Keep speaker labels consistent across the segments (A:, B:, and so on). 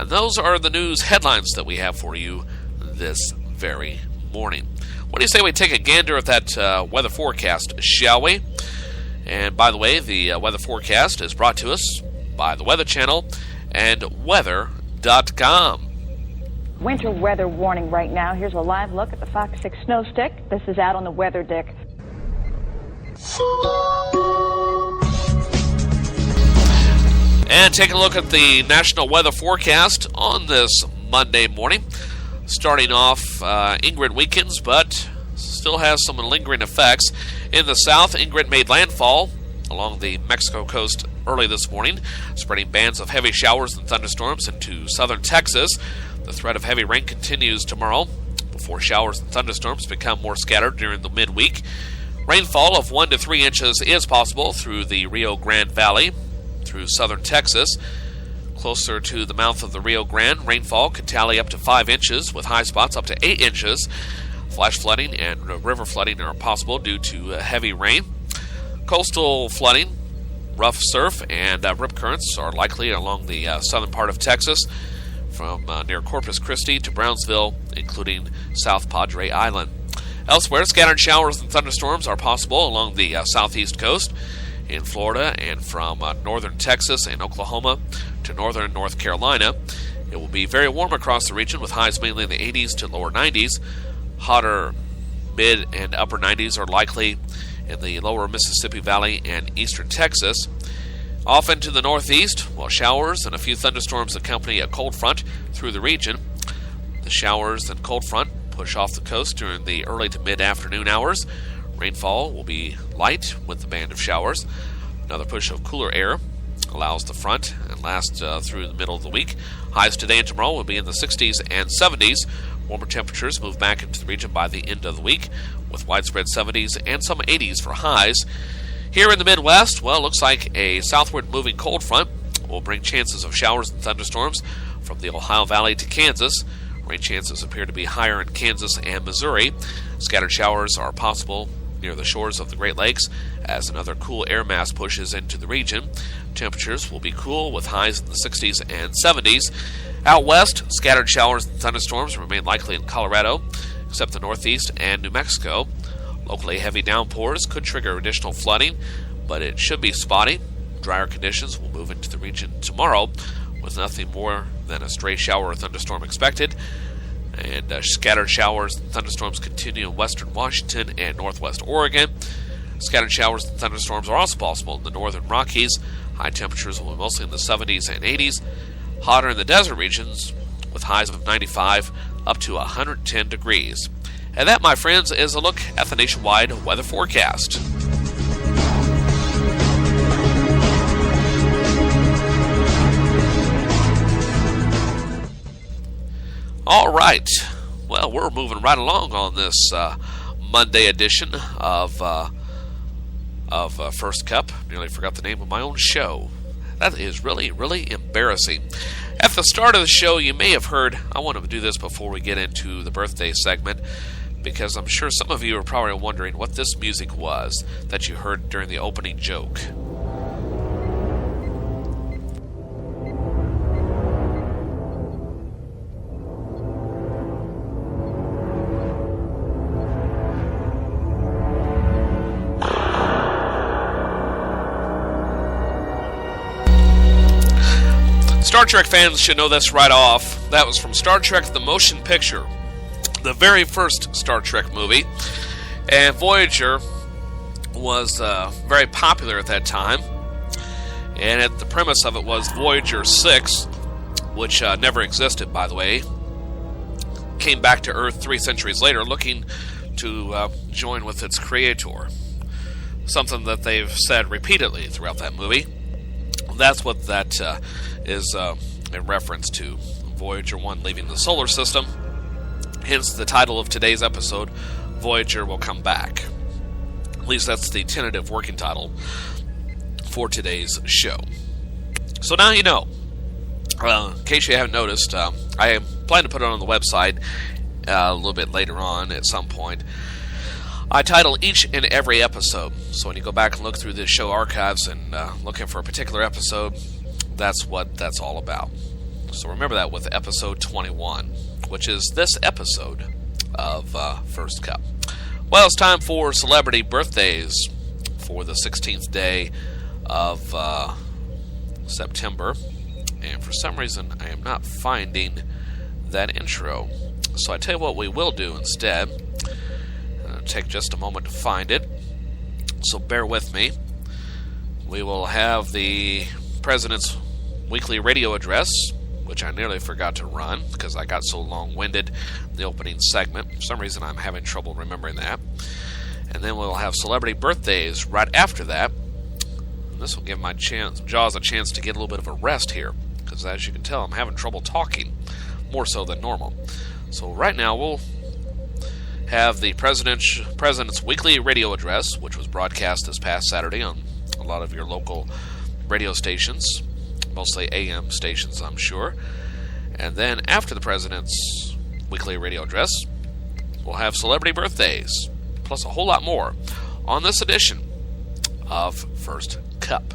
A: And those are the news headlines that we have for you this very morning. What do you say we take a gander at that weather forecast, shall we? And by the way, the weather forecast is brought to us by the Weather Channel and weather.com.
B: Winter weather warning right now. Here's a live look at the Fox 6 snow stick. This is out on the weather dick.
A: And taking a look at the national weather forecast on this Monday morning. Starting off, Ingrid weakens, but still has some lingering effects. In the south, Ingrid made landfall along the Mexico coast early this morning, spreading bands of heavy showers and thunderstorms into southern Texas. The threat of heavy rain continues tomorrow before showers and thunderstorms become more scattered during the midweek. Rainfall of 1 to 3 inches is possible through the Rio Grande Valley through southern Texas. Closer to the mouth of the Rio Grande, rainfall could tally up to 5 inches, with high spots up to 8 inches. Flash flooding and river flooding are possible due to heavy rain. Coastal flooding, rough surf, and rip currents are likely along the southern part of Texas, from near Corpus Christi to Brownsville, including South Padre Island. Elsewhere, scattered showers and thunderstorms are possible along the southeast coast, in Florida, and from northern Texas and Oklahoma to northern North Carolina. It will be very warm across the region, with highs mainly in the 80s to lower 90s. Hotter mid and upper 90s are likely in the lower Mississippi Valley and eastern Texas. Off into the northeast, while showers and a few thunderstorms accompany a cold front through the region. The showers and cold front push off the coast during the early to mid-afternoon hours. Rainfall will be light with the band of showers. Another push of cooler air allows the front and last through the middle of the week. Highs today and tomorrow will be in the 60s and 70s. Warmer temperatures move back into the region by the end of the week, with widespread 70s and some 80s for highs. Here in the Midwest, well, it looks like a southward moving cold front will bring chances of showers and thunderstorms from the Ohio Valley to Kansas. Rain chances appear to be higher in Kansas and Missouri. Scattered showers are possible near the shores of the Great Lakes as another cool air mass pushes into the region. Temperatures will be cool with highs in the 60s and 70s. Out west, scattered showers and thunderstorms remain likely in Colorado, except the Northeast and New Mexico. Locally heavy downpours could trigger additional flooding, but it should be spotty. Drier conditions will move into the region tomorrow, with nothing more than a stray shower or thunderstorm expected. And scattered showers and thunderstorms continue in western Washington and northwest Oregon. Scattered showers and thunderstorms are also possible in the northern Rockies. High temperatures will be mostly in the 70s and 80s. Hotter in the desert regions, with highs of 95 up to 110 degrees. And that, my friends, is a look at the nationwide weather forecast. All right. Well, we're moving right along on this Monday edition of First Cup. Nearly forgot the name of my own show. That is really, really embarrassing. At the start of the show, you may have heard, I want to do this before we get into the birthday segment, because I'm sure some of you are probably wondering what this music was that you heard during the opening joke. Star Trek fans should know this right off. That was from Star Trek The Motion Picture, the very first Star Trek movie. And Voyager was very popular at that time. And the premise of it was Voyager 6, which never existed, by the way, came back to Earth 3 centuries later looking to join with its creator. Something that they've said repeatedly throughout that movie. That's what that is in reference to. Voyager 1 leaving the solar system. Hence the title of today's episode, Voyager Will Come Back. At least that's the tentative working title for today's show. So now you know. In case you haven't noticed, I plan to put it on the website a little bit later on at some point. I title each and every episode. So when you go back and look through the show archives and looking for a particular episode, that's what that's all about. So remember that with episode 21, which is this episode of First Cup. Well, it's time for celebrity birthdays for the 16th day of September. And for some reason, I am not finding that intro. So I tell you what we will do instead. It'll take just a moment to find it. So bear with me. We will have the President's weekly radio address, which I nearly forgot to run because I got so long-winded in the opening segment. For some reason, I'm having trouble remembering that. And then we'll have celebrity birthdays right after that. And this will give my jaws a chance to get a little bit of a rest here, because as you can tell, I'm having trouble talking, more so than normal. So right now, we'll have the President's weekly radio address, which was broadcast this past Saturday on a lot of your local radio stations, mostly AM stations, I'm sure. And then after the President's weekly radio address, we'll have celebrity birthdays, plus a whole lot more on this edition of First Cup.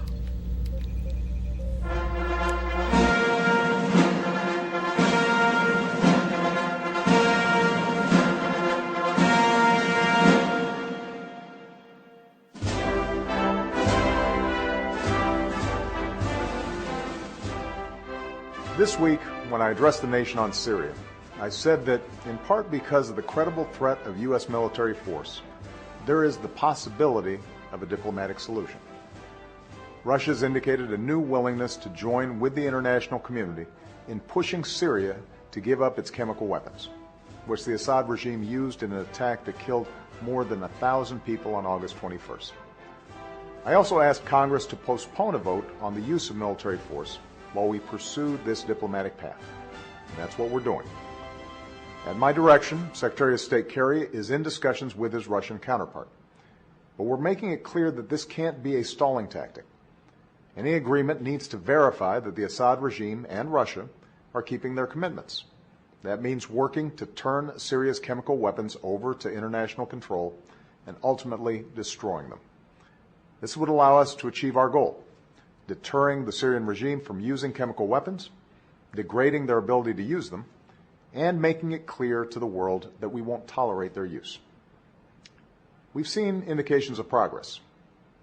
C: This week, when I addressed the nation on Syria, I said that, in part because of the credible threat of U.S. military force, there is the possibility of a diplomatic solution. Russia has indicated a new willingness to join with the international community in pushing Syria to give up its chemical weapons, which the Assad regime used in an attack that killed more than 1,000 people on August 21st. I also asked Congress to postpone a vote on the use of military force while we pursue this diplomatic path. And that's what we're doing. At my direction, Secretary of State Kerry is in discussions with his Russian counterpart. But we're making it clear that this can't be a stalling tactic. Any agreement needs to verify that the Assad regime and Russia are keeping their commitments. That means working to turn Syria's chemical weapons over to international control and ultimately destroying them. This would allow us to achieve our goal: deterring the Syrian regime from using chemical weapons, degrading their ability to use them, and making it clear to the world that we won't tolerate their use. We've seen indications of progress.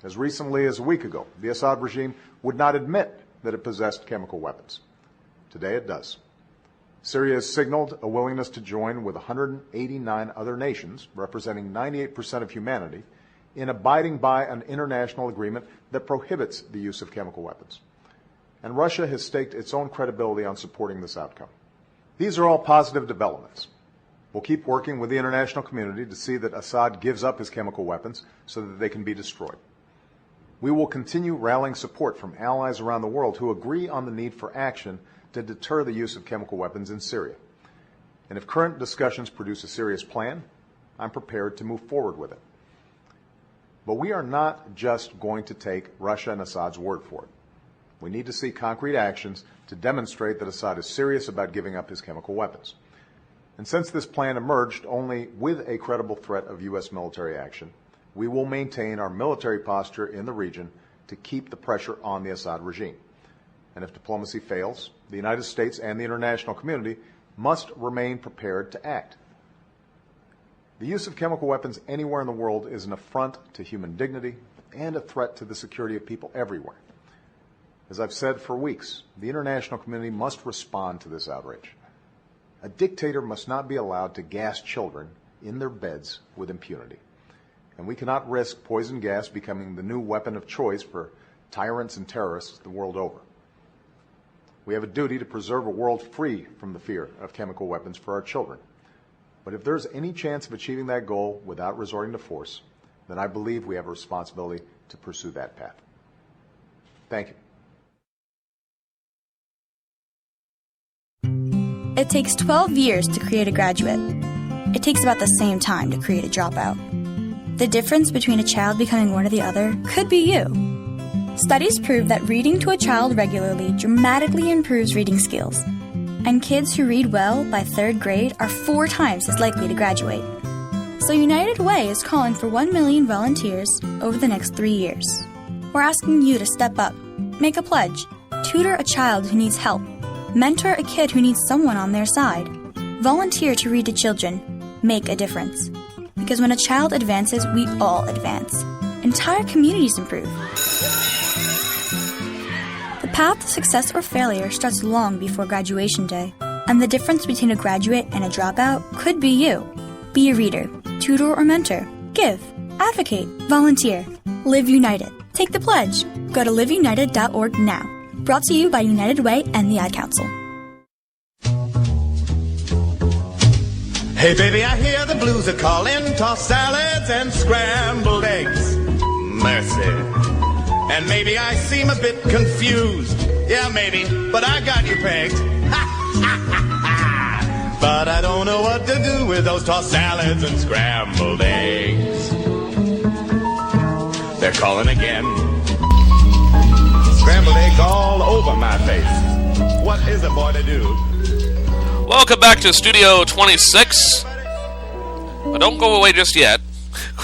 C: As recently as a week ago, the Assad regime would not admit that it possessed chemical weapons. Today it does. Syria has signaled a willingness to join with 189 other nations, representing 98% of humanity, in abiding by an international agreement that prohibits the use of chemical weapons. And Russia has staked its own credibility on supporting this outcome. These are all positive developments. We'll keep working with the international community to see that Assad gives up his chemical weapons so that they can be destroyed. We will continue rallying support from allies around the world who agree on the need for action to deter the use of chemical weapons in Syria. And if current discussions produce a serious plan, I'm prepared to move forward with it. But we are not just going to take Russia and Assad's word for it. We need to see concrete actions to demonstrate that Assad is serious about giving up his chemical weapons. And since this plan emerged only with a credible threat of U.S. military action, we will maintain our military posture in the region to keep the pressure on the Assad regime. And if diplomacy fails, the United States and the international community must remain prepared to act. The use of chemical weapons anywhere in the world is an affront to human dignity and a threat to the security of people everywhere. As I've said for weeks, the international community must respond to this outrage. A dictator must not be allowed to gas children in their beds with impunity. And we cannot risk poison gas becoming the new weapon of choice for tyrants and terrorists the world over. We have a duty to preserve a world free from the fear of chemical weapons for our children. But if there's any chance of achieving that goal without resorting to force, then I believe we have a responsibility to pursue that path. Thank you.
D: It takes 12 years to create a graduate. It takes about the same time to create a dropout. The difference between a child becoming one or the other could be you. Studies prove that reading to a child regularly dramatically improves reading skills, and kids who read well by 3rd grade are 4 times as likely to graduate. So United Way is calling for 1 million volunteers over the next 3 years. We're asking you to step up, make a pledge, tutor a child who needs help, Mentor a kid who needs someone on their side. Volunteer to read to children. Make a difference. Because when a child advances, we all advance. Entire communities improve. The path to success or failure starts long before graduation day. And the difference between a graduate and a dropout could be you. Be a reader, tutor or mentor. Give, advocate, volunteer. Live United. Take the pledge. Go to liveunited.org now. Brought to you by United Way and the Ad Council.
E: Hey baby, I hear the blues are calling. Tossed salads and scrambled eggs. Mercy. And maybe I seem a bit confused. Yeah, maybe, but I got you pegged. But I don't know what to do with those tossed salads and scrambled eggs. They're calling again. Scrambled eggs all over my face. What is a boy to do?
A: Welcome back to Studio 26. But don't go away just yet.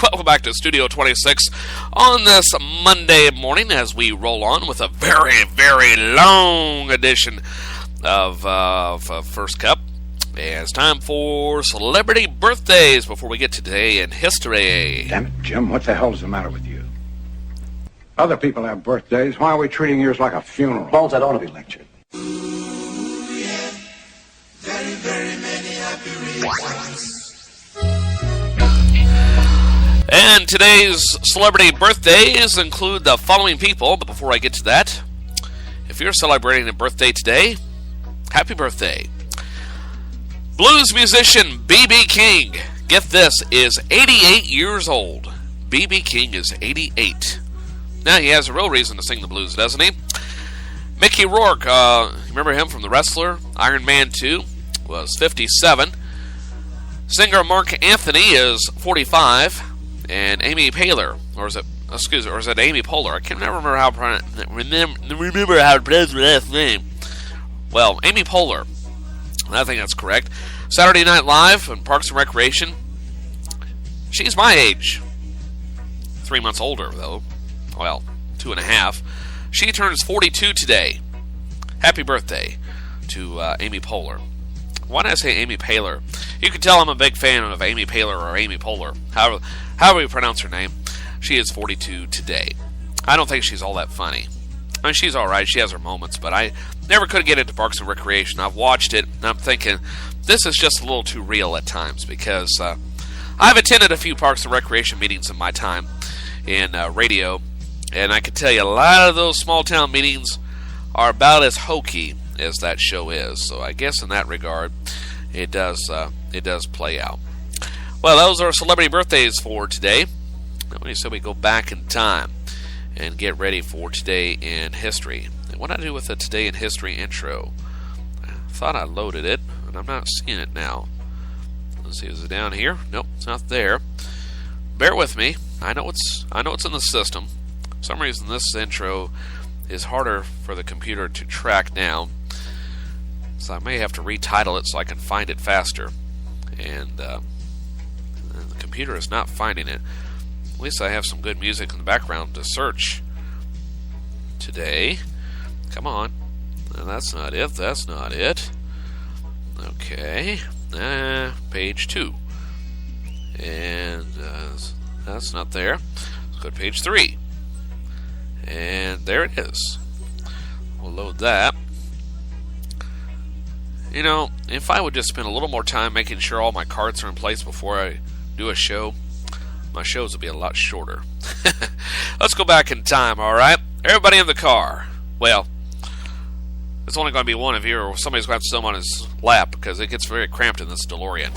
A: Welcome back to Studio 26 on this Monday morning as we roll on with a very, very long edition of First Cup. And it's time for celebrity birthdays before we get to Today in History.
F: Damn it, Jim, what the hell's the matter with you? Other people have birthdays. Why are we treating yours like a funeral?
G: Bones, I don't want to be lectured.
H: Very, very many happy reasons.
A: And today's celebrity birthdays include the following people. But before I get to that, if you're celebrating a birthday today, happy birthday. Blues musician B.B. King, get this, is 88 years old. B.B. King is 88. Now he has a real reason to sing the blues, doesn't he? Mickey Rourke, remember him from The Wrestler? Iron Man 2, was 57. Singer Mark Anthony is 45. And Amy Poehler, or is it Amy Poehler? I can't remember how to pronounce her last name. Well, Amy Poehler. I think that's correct. Saturday Night Live and Parks and Recreation. She's my age. 3 months older, though. Well, 2.5. She turns 42 today. Happy birthday to Amy Poehler. Why did I say Amy Poehler? You can tell I'm a big fan of Amy Poehler or Amy Poehler. However you pronounce her name. She is 42 today. I don't think she's all that funny. I mean, she's alright. She has her moments, but I never could get into Parks and Recreation. I've watched it, and I'm thinking, this is just a little too real at times, because I've attended a few Parks and Recreation meetings in my time in radio, and I can tell you a lot of those small-town meetings are about as hokey as that show is. So I guess in that regard, it does play out. Well, those are celebrity birthdays for today. Nobody said we go back in time and get ready for Today in History. And what did I do with the Today in History intro? I thought I loaded it, and I'm not seeing it now. Let's see, is it down here? Nope, it's not there. Bear with me. I know it's in the system. For some reason, this intro is harder for the computer to track down, so I may have to retitle it so I can find it faster. And the computer is not finding it. At least I have some good music in the background to search today. Come on. No, that's not it. That's not it. Okay. Page 2. And that's not there. Let's go to page 3. And there it is. We'll load that. You know, if I would just spend a little more time making sure all my cards are in place before I do a show, my shows will be a lot shorter. Let's go back in time, alright? Everybody in the car. Well, it's only going to be one of you, or somebody's going to have to sit on his lap, because it gets very cramped in this DeLorean.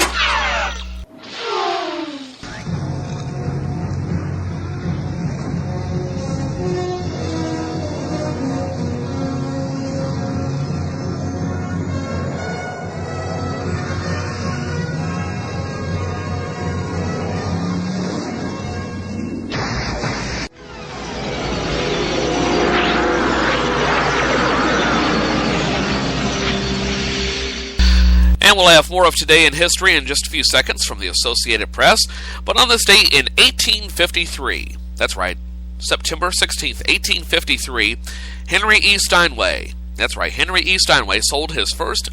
A: And we'll have more of Today in History in just a few seconds from the Associated Press. But on this date in 1853, that's right, September 16th, 1853, Henry E. Steinway, That's right, Henry E. Steinway sold his first